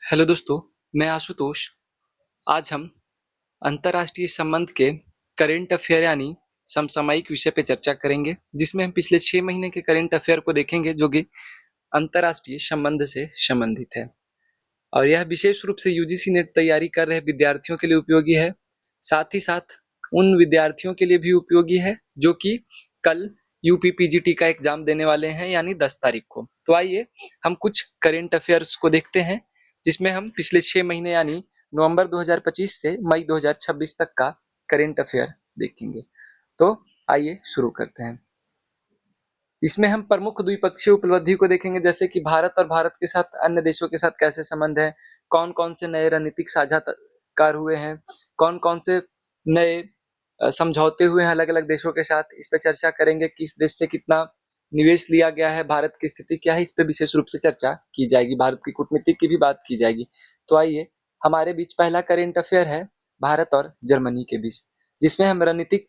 Hello दोस्तों, मैं आशुतोष। आज हम अंतर्राष्ट्रीय संबंध के करंट अफेयर यानी समसामयिक विषय पे चर्चा करेंगे, जिसमें हम पिछले 6 महीने के करंट अफेयर को देखेंगे जो कि अंतर्राष्ट्रीय संबंध से संबंधित है। और यह विशेष रूप से यूजीसी नेट तैयारी कर रहे विद्यार्थियों के लिए उपयोगी है। साथ ही साथ उन विद्यार्थियों के लिए भी उपयोगी है जो कि कल यूपीपीजीटी का एग्जाम देने वाले हैं यानी 10 तारीख को। तो आइए हम कुछ करंट अफेयर्स को देखते हैं, जिसमें हम पिछले 6 महीने यानी नवंबर 2025 से मई 2026 तक का करंट अफेयर देखेंगे। तो आइए शुरू करते हैं। इसमें हम प्रमुख द्विपक्षीय उपलब्धि को देखेंगे, जैसे कि भारत और भारत के साथ अन्य देशों के साथ कैसे संबंध है, कौन कौन से नए रणनीतिक साझाकार हुए हैं, कौन कौन से नए समझौते हुए हैं अलग अलग देशों के साथ। इस पे चर्चा करेंगे, किस देश से कितना निवेश लिया गया है, भारत की स्थिति क्या है, इस पे विशेष रूप से चर्चा की जाएगी। भारत की कूटनीति की भी बात की जाएगी। तो आइए, हमारे बीच पहला करेंट अफेयर है भारत और जर्मनी के बीच, जिसमें हम रणनीतिक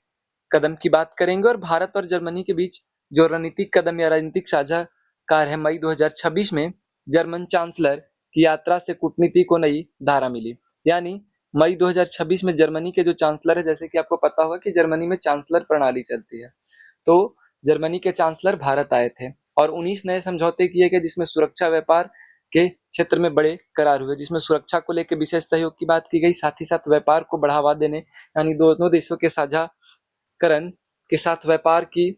कदम की बात करेंगे और भारत और जर्मनी के बीच जो रणनीतिक कदम या रणनीतिक साझाकार है। मई 2026 में जर्मन चांसलर की यात्रा से कूटनीति को नई धारा मिली। यानी मई 2026 में जर्मनी के जो चांसलर है, जैसे कि आपको पता होगा कि जर्मनी में चांसलर प्रणाली चलती है, तो जर्मनी के चांसलर भारत आए थे और 19 नए समझौते किए गए, जिसमें सुरक्षा व्यापार के क्षेत्र में बड़े करार हुए, जिसमें सुरक्षा को लेकर विशेष सहयोग की बात की गई। साथ ही साथ व्यापार को बढ़ावा देने यानी दोनों देशों के साझाकरण के साथ व्यापार की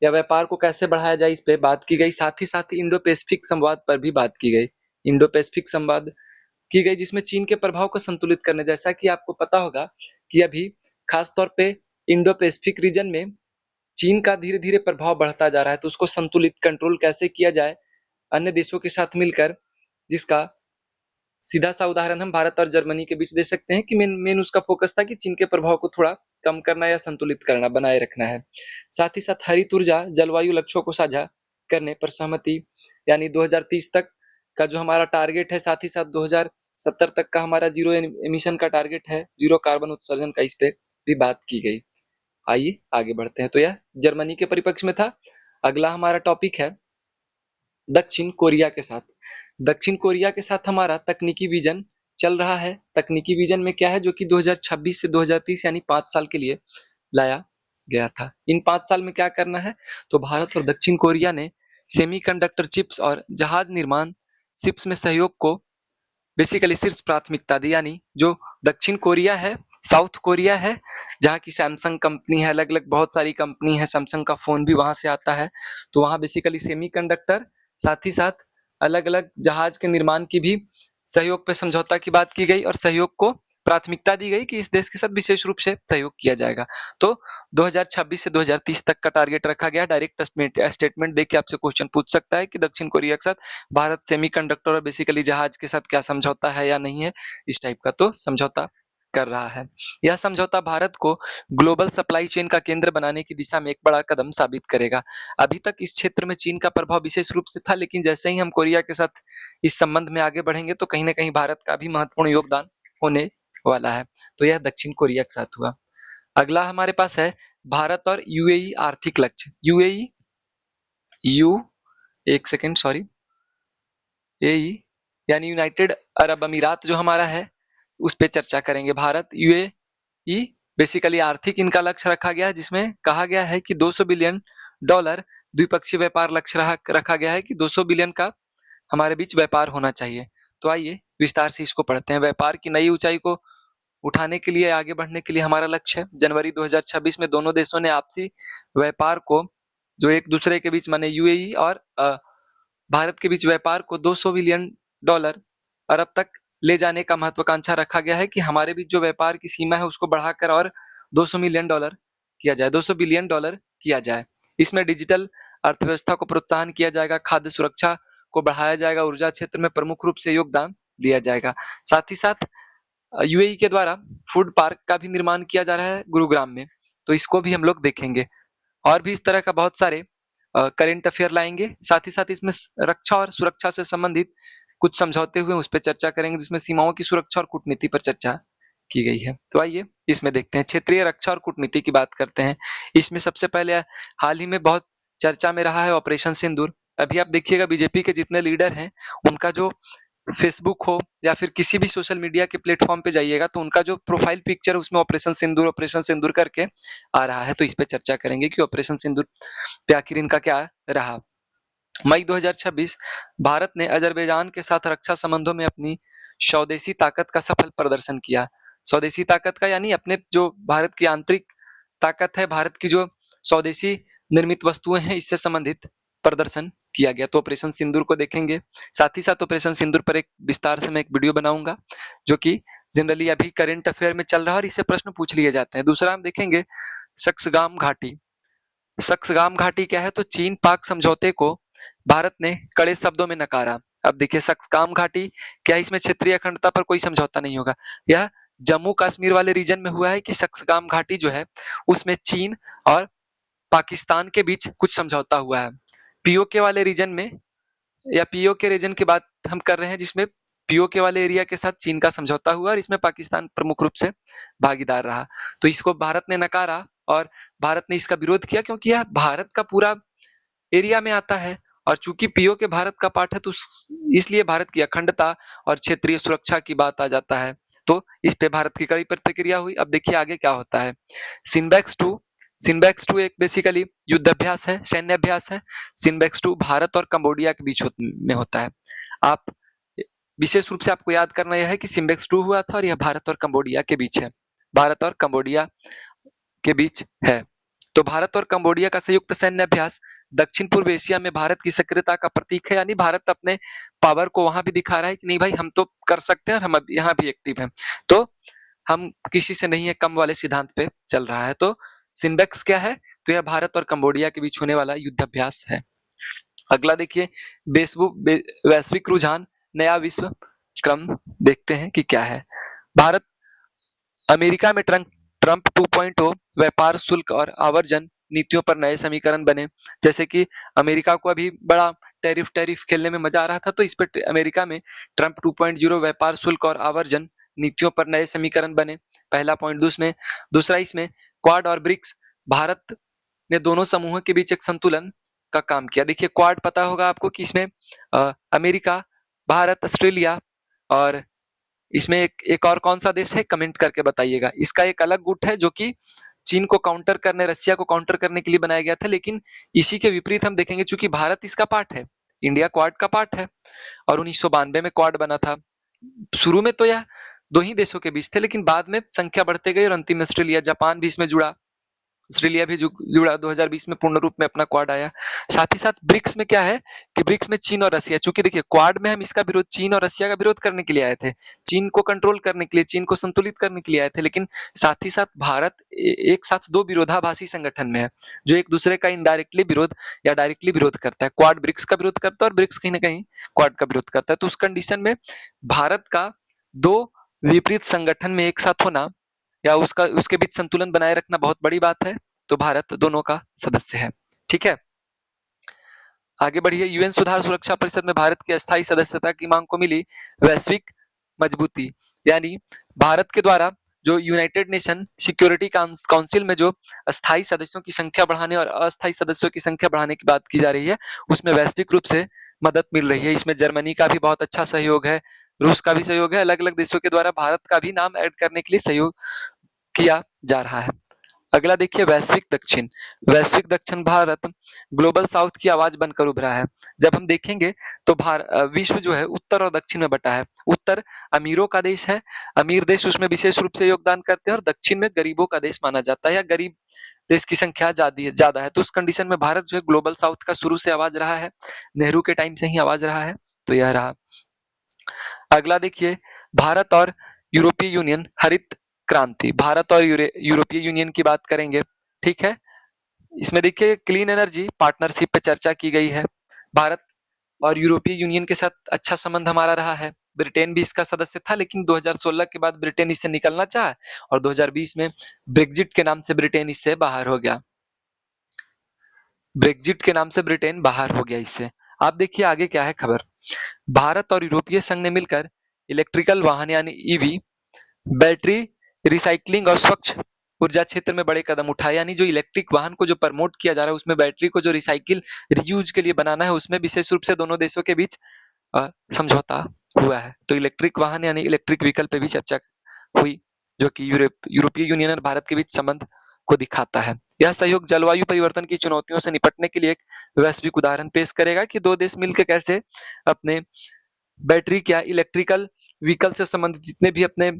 या व्यापार को कैसे बढ़ाया जाए, इस पे बात की गई। साथ ही साथ इंडो पैसिफिक संवाद पर भी बात की गई। इंडो पैसिफिक संवाद की गई, जिसमें चीन के प्रभाव को संतुलित करने, जैसा कि आपको पता होगा कि अभी खास तौर पे इंडो पैसिफिक रीजन में चीन का धीरे धीरे प्रभाव बढ़ता जा रहा है, तो उसको संतुलित कंट्रोल कैसे किया जाए अन्य देशों के साथ मिलकर, जिसका सीधा सा उदाहरण हम भारत और जर्मनी के बीच दे सकते हैं कि मेन उसका फोकस था कि चीन के प्रभाव को थोड़ा कम करना या संतुलित करना, बनाए रखना है। साथ ही साथ हरित ऊर्जा जलवायु लक्ष्यों को साझा करने पर सहमति, यानी 2030 तक का जो हमारा टारगेट है, साथ ही साथ 2070 तक का हमारा जीरो एमिशन का टारगेट है, जीरो कार्बन उत्सर्जन का, इस पे भी बात की गई। आइए आगे बढ़ते हैं। तो यह जर्मनी के परिप्रेक्ष्य में था। अगला हमारा टॉपिक है दक्षिण कोरिया के साथ। दक्षिण कोरिया के साथ हमारा तकनीकी विजन चल रहा है। तकनीकी विजन में क्या है, जो कि 2026 से 2030 यानी 5 साल के लिए लाया गया था। इन 5 साल में क्या करना है, तो भारत और दक्षिण कोरिया ने सेमीकंडक्टर चिप्स और जहाज निर्माण शिप्स में सहयोग को बेसिकली शीर्ष प्राथमिकता दी। यानी जो दक्षिण कोरिया है, साउथ कोरिया है, जहाँ की सैमसंग कंपनी है, अलग अलग बहुत सारी कंपनी है, सैमसंग का फोन भी वहां से आता है। तो वहां बेसिकली सेमीकंडक्टर, साथ ही साथ अलग अलग जहाज के निर्माण की भी सहयोग पे समझौता की बात की गई और सहयोग को प्राथमिकता दी गई कि इस देश के साथ विशेष रूप से सहयोग किया जाएगा। तो 2026 से 2030 तक का टारगेट रखा गया। डायरेक्ट स्टेटमेंट देके आपसे क्वेश्चन पूछ सकता है कि दक्षिण कोरिया के साथ भारत सेमीकंडक्टर और बेसिकली जहाज के साथ क्या समझौता है या नहीं है, इस टाइप का तो समझौता कर रहा है। यह समझौता भारत को ग्लोबल सप्लाई चेन का केंद्र बनाने की दिशा में एक बड़ा कदम साबित करेगा। अभी तक इस क्षेत्र में चीन का प्रभाव विशेष रूप से था, लेकिन जैसे ही हम कोरिया के साथ इस संबंध में आगे बढ़ेंगे तो कहीं ना कहीं भारत का भी महत्वपूर्ण योगदान होने वाला है। तो यह दक्षिण कोरिया के साथ हुआ। अगला हमारे पास है भारत और यूएई आर्थिक लक्ष्य। यूएई यू एक सेकेंड सॉरी एई यानी यूनाइटेड अरब अमीरात जो हमारा है, उस पे चर्चा करेंगे। भारत यूएई बेसिकली आर्थिक इनका लक्ष्य रखा गया है, जिसमें कहा गया है कि $200 बिलियन द्विपक्षीय व्यापार लक्ष्य रखा गया है कि 200 बिलियन का हमारे बीच व्यापार होना चाहिए। तो आइए विस्तार से इसको पढ़ते हैं। व्यापार की नई ऊंचाई को उठाने के लिए, आगे बढ़ने के लिए हमारा लक्ष्य है। जनवरी 2026 में दोनों देशों ने आपसी व्यापार को, जो एक दूसरे के बीच माने यूएई और भारत के बीच व्यापार को $200 बिलियन अरब तक ले जाने का महत्वाकांक्षा रखा गया है कि हमारे बीच जो व्यापार की सीमा है उसको बढ़ाकर और $200 मिलियन किया जाए, $200 बिलियन किया जाए। इसमें डिजिटल अर्थव्यवस्था को प्रोत्साहन किया जाएगा, खाद्य सुरक्षा को बढ़ाया जाएगा, ऊर्जा क्षेत्र में प्रमुख रूप से योगदान दिया जाएगा। साथ ही साथ यूएई के द्वारा फूड पार्क का भी निर्माण किया जा रहा है गुरुग्राम में, तो इसको भी हम लोग देखेंगे। और भी इस तरह का बहुत सारे करंट अफेयर लाएंगे। साथ ही साथ इसमें रक्षा और सुरक्षा से संबंधित कुछ समझौते हुए उस पर चर्चा करेंगे, जिसमें सीमाओं की सुरक्षा और कूटनीति पर चर्चा की गई है। तो आइए इसमें देखते हैं। क्षेत्रीय रक्षा और कूटनीति की बात करते हैं। इसमें सबसे पहले हाल ही में बहुत चर्चा में रहा है ऑपरेशन सिंदूर। अभी आप देखिएगा बीजेपी के जितने लीडर हैं, उनका जो फेसबुक हो या फिर किसी भी सोशल मीडिया के प्लेटफॉर्म पे जाइएगा तो उनका जो प्रोफाइल पिक्चर उसमें ऑपरेशन सिंदूर करके आ रहा है। तो इस पे चर्चा करेंगे कि ऑपरेशन सिंदूर पे आखिर इनका क्या रहा। मई 2026 भारत ने अजरबैजान के साथ रक्षा संबंधों में अपनी स्वदेशी ताकत का सफल प्रदर्शन किया। स्वदेशी ताकत का यानी अपने जो भारत की आंतरिक ताकत है, भारत की जो स्वदेशी निर्मित वस्तुएं हैं, इससे संबंधित प्रदर्शन किया गया। तो ऑपरेशन सिंदूर को देखेंगे, साथ ही साथ ऑपरेशन सिंदूर पर एक विस्तार से मैं एक वीडियो बनाऊंगा जो कि जनरली अभी करंट अफेयर में चल रहा है और इससे प्रश्न पूछ लिए जाते हैं। दूसरा हम देखेंगे सक्सगाम घाटी। सक्सगाम घाटी क्या है? तो चीन पाक समझौते को भारत ने कड़े शब्दों में नकारा। अब देखिए सक्सगाम घाटी क्या है? इसमें क्षेत्रीय अखंडता पर कोई समझौता नहीं होगा। यह जम्मू कश्मीर वाले रीजन में हुआ है कि सक्सगाम घाटी जो है उसमें चीन और पाकिस्तान के बीच कुछ समझौता हुआ है। पीओके वाले रीजन में या पीओके रीजन की बात हम कर रहे हैं जिसमें पीओके वाले एरिया के साथ चीन का समझौता हुआ और इसमें पाकिस्तान प्रमुख रूप से भागीदार रहा। तो इसको भारत ने नकारा और भारत ने इसका विरोध किया क्योंकि यह भारत का पूरा एरिया में आता है और चूंकि पीओके भारत का पार्ट है तो इसलिए भारत की अखंडता और क्षेत्रीय सुरक्षा की बात आ जाता है। तो इस पे भारत की कड़ी प्रतिक्रिया हुई। अब देखिए आगे क्या होता है। सिनबैक्स 2 एक बेसिकली युद्ध अभ्यास है, सैन्य अभ्यास है। सिनबैक्स 2 भारत और कंबोडिया के बीच में होता है। आप विशेष रूप से आपको याद करना यह है कि सिम्बेक्स 2 हुआ था और यह भारत और कंबोडिया के बीच है। भारत और कंबोडिया के बीच है। तो भारत और कंबोडिया का संयुक्त सैन्य अभ्यास दक्षिण पूर्व एशिया में भारत की सक्रियता का प्रतीक है, यानी भारत अपने पावर को वहां भी दिखा रहा है कि नहीं भाई हम तो कर सकते हैं और हम यहाँ भी एक्टिव हैं, तो हम किसी से नहीं है कम वाले सिद्धांत पे चल रहा है। तो सिम्बेक्स क्या है? तो यह भारत और कंबोडिया के बीच होने वाला युद्ध अभ्यास है। अगला देखिए वैश्विक रुझान नया विश्व क्रम देखते हैं कि क्या है। भारत अमेरिका में ट्रंप 2.0 व्यापार शुल्क और आवर्जन नीतियों पर नए समीकरण बने। जैसे कि अमेरिका को अभी बड़ा टैरिफ खेलने में मजा आ रहा था, तो इस पर अमेरिका में ट्रंप 2.0 व्यापार शुल्क और आवर्जन नीतियों पर नए समीकरण बने। पहला पॉइंट। दूसरा इसमें क्वाड और ब्रिक्स भारत ने दोनों समूहों के बीच एक संतुलन का काम किया। देखिए क्वाड पता होगा आपको कि इसमें अमेरिका, भारत, ऑस्ट्रेलिया और इसमें एक और कौन सा देश है, कमेंट करके बताइएगा। इसका एक अलग गुट है जो कि चीन को काउंटर करने, रशिया को काउंटर करने के लिए बनाया गया था, लेकिन इसी के विपरीत हम देखेंगे चूंकि भारत इसका पार्ट है, इंडिया क्वाड का पार्ट है और 1992 में क्वाड बना था। शुरू में तो यह दो ही देशों के बीच थे, लेकिन बाद में संख्या बढ़ते गई और अंतिम में ऑस्ट्रेलिया, जापान भी इसमें जुड़ा, ऑस्ट्रेलिया भी जुड़ा 2020 में पूर्ण रूप में अपना क्वाड आया। साथ ही साथ ब्रिक्स में क्या है कि ब्रिक्स में चीन और रसिया, चूंकि देखिए क्वाड में हम इसका विरोध, चीन और रसिया का विरोध करने के लिए आए थे, चीन को कंट्रोल करने के लिए, चीन को संतुलित करने के लिए आए थे, लेकिन साथ ही साथ भारत एक साथ दो विरोधाभासी संगठन में है जो एक दूसरे का इनडायरेक्टली विरोध या डायरेक्टली विरोध करता है। क्वाड ब्रिक्स का विरोध करता है और ब्रिक्स कहीं ना कहीं क्वाड का विरोध करता है। तो उस कंडीशन में भारत का दो विपरीत संगठन में एक साथ होना या उसके बीच संतुलन बनाए रखना बहुत बड़ी बात है। तो भारत दोनों का सदस्य है। ठीक है, आगे बढ़िए। यूएन सुधार सुरक्षा परिषद में भारत की अस्थायी सदस्यता की मांग को मिली वैश्विक मजबूती, यानी भारत के द्वारा जो यूनाइटेड नेशन सिक्योरिटी काउंसिल में जो अस्थायी सदस्यों की संख्या बढ़ाने और अस्थायी सदस्यों की संख्या बढ़ाने की बात की जा रही है, उसमें वैश्विक रूप से मदद मिल रही है। इसमें जर्मनी का भी बहुत अच्छा सहयोग है, रूस का भी सहयोग है, अलग अलग देशों के द्वारा भारत का भी नाम ऐड करने के लिए सहयोग किया जा रहा है। अगला देखिए वैश्विक दक्षिण भारत ग्लोबल साउथ की आवाज बनकर उभरा है। जब हम देखेंगे तो विश्व जो है उत्तर और दक्षिण में बटा है। उत्तर अमीरों का देश है, अमीर देश उसमें विशेष रूप से योगदान करते हैं और दक्षिण में गरीबों का देश माना जाता है या गरीब देश की संख्या ज्यादा है। तो उस कंडीशन में भारत जो है ग्लोबल साउथ का शुरू से आवाज रहा है, नेहरू के टाइम से ही आवाज रहा है। तो यह रहा। अगला देखिए भारत और यूरोपीय यूनियन हरित क्रांति। भारत और यूरोपीय यूनियन की बात करेंगे, ठीक है। इसमें देखिए क्लीन एनर्जी पार्टनरशिप पे चर्चा की गई है। भारत और यूरोपीय यूनियन के साथ अच्छा संबंध हमारा रहा है। ब्रिटेन भी इसका सदस्य था, लेकिन 2016 के बाद ब्रिटेन इससे निकलना चाहा और 2020 में ब्रेग्जिट के नाम से ब्रिटेन इससे बाहर हो गया। ब्रेग्जिट के नाम से ब्रिटेन बाहर हो गया इससे। आप देखिए आगे क्या है खबर। भारत और यूरोपीय संघ ने मिलकर इलेक्ट्रिकल वाहन यानी ईवी, बैटरी रिसाइकलिंग और स्वच्छ ऊर्जा क्षेत्र में बड़े कदम उठाए। यानी जो इलेक्ट्रिक वाहन को जो प्रमोट किया जा रहा है उसमें बैटरी को जो रिसाइकिल रियूज के लिए बनाना है, उसमें विशेष रूप से दोनों देशों के बीच समझौता हुआ है। तो इलेक्ट्रिक वाहन यानी इलेक्ट्रिक व्हीकल पे भी चर्चा हुई, जो कि यूरोपीय यूनियन और भारत के बीच संबंध को दिखाता है। यह सहयोग जलवायु परिवर्तन की चुनौतियों से निपटने के लिए एक वैश्विक उदाहरण पेश करेगा कि दो देश मिलकर कैसे अपने बैटरी क्या इलेक्ट्रिकल व्हीकल से संबंधित जितने भी अपने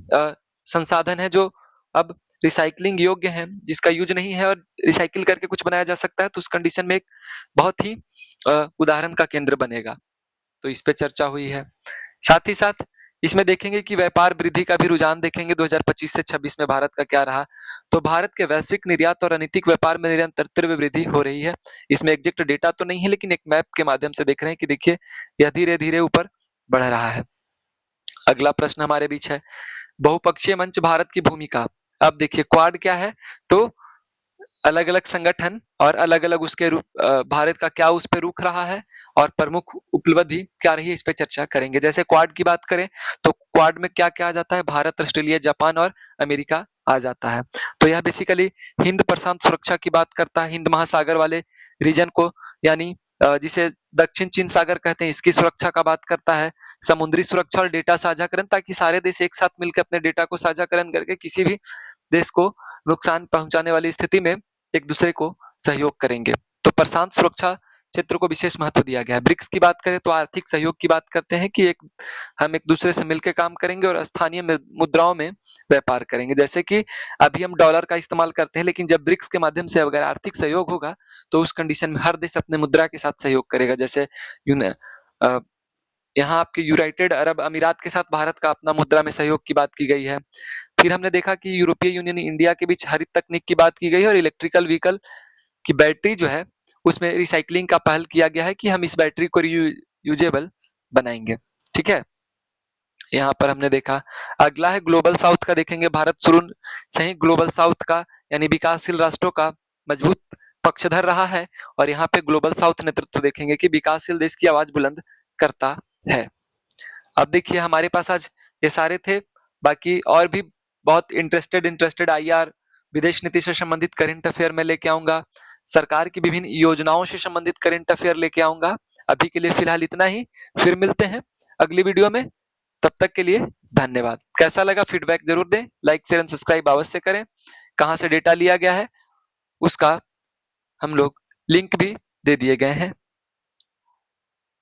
संसाधन है जो अब रिसाइकलिंग योग्य हैं, जिसका यूज नहीं है और रिसाइकिल करके कुछ बनाया जा सकता है, तो उस कंडीशन में एक बहुत ही उदाहरण का केंद्र बनेगा। तो इस पे चर्चा हुई है। साथ ही साथ इसमें देखेंगे कि व्यापार वृद्धि का भी रुझान देखेंगे 2025 से 26 में भारत का क्या रहा। तो भारत के वैश्विक निर्यात और अनैतिक व्यापार में निरंतर तीव्र वृद्धि हो रही है। इसमें एग्जैक्ट डेटा तो नहीं है, लेकिन एक मैप के माध्यम से देख रहे हैं कि देखिए यह धीरे धीरे ऊपर बढ़ रहा है। अगला प्रश्न हमारे बीच है, बहुपक्षीय मंच भारत की भूमिका। अब देखिए क्वाड क्या है, तो अलग अलग संगठन और अलग अलग उसके भारत का क्या उस पे रुख रहा है और प्रमुख उपलब्धि क्या रही है, इस पे चर्चा करेंगे। जैसे क्वाड की बात करें तो क्वाड में क्या क्या आ जाता है, भारत, ऑस्ट्रेलिया, जापान और अमेरिका आ जाता है। तो यह बेसिकली हिंद प्रशांत सुरक्षा की बात करता है, हिंद महासागर वाले रीजन को, यानी जिसे दक्षिण चीन सागर कहते हैं, इसकी सुरक्षा का बात करता है, समुद्री सुरक्षा और डेटा साझाकरण, ताकि सारे देश एक साथ मिलकर अपने डेटा को साझाकरण करके किसी भी देश को नुकसान पहुंचाने वाली स्थिति में एक दूसरे को सहयोग करेंगे। तो प्रशांत सुरक्षा क्षेत्र को विशेष महत्व दिया गया है। ब्रिक्स की बात करें तो आर्थिक सहयोग की बात करते हैं कि हम एक दूसरे से मिलकर काम करेंगे और स्थानीय मुद्राओं में व्यापार करेंगे। जैसे कि अभी हम डॉलर का इस्तेमाल करते हैं, लेकिन जब ब्रिक्स के माध्यम से अगर आर्थिक सहयोग होगा तो उस कंडीशन में हर देश अपने मुद्रा के साथ सहयोग करेगा। जैसे यहाँ आपके यूनाइटेड अरब अमीरात के साथ भारत का अपना मुद्रा में सहयोग की बात की गई है। फिर हमने देखा कि यूरोपीय यूनियन इंडिया के बीच हरित तकनीक की बात की गई है और इलेक्ट्रिकल व्हीकल की बैटरी जो है उसमें रिसाइकलिंग का पहल किया गया है कि हम इस बैटरी को यूजेबल बनाएंगे। ठीक है, यहाँ पर हमने देखा। अगला है ग्लोबल साउथ का, देखेंगे भारत शुरू से ही ग्लोबल साउथ का यानी विकासशील राष्ट्रों का मजबूत पक्षधर रहा है और यहाँ पे ग्लोबल साउथ नेतृत्व देखेंगे कि विकासशील देश की आवाज बुलंद करता है। अब देखिए हमारे पास आज ये सारे थे, बाकी और भी बहुत इंटरेस्टेड आईआर विदेश नीति से संबंधित करंट अफेयर में लेके आऊंगा, सरकार की विभिन्न योजनाओं से संबंधित करंट अफेयर लेके आऊंगा। अभी के लिए फिलहाल इतना ही, फिर मिलते हैं अगली वीडियो में। तब तक के लिए धन्यवाद। कैसा लगा फीडबैक जरूर दें, लाइक शेयर एंड सब्सक्राइब अवश्य करें। कहाँ से डेटा लिया गया है उसका हम लोग लिंक भी दे दिए गए हैं।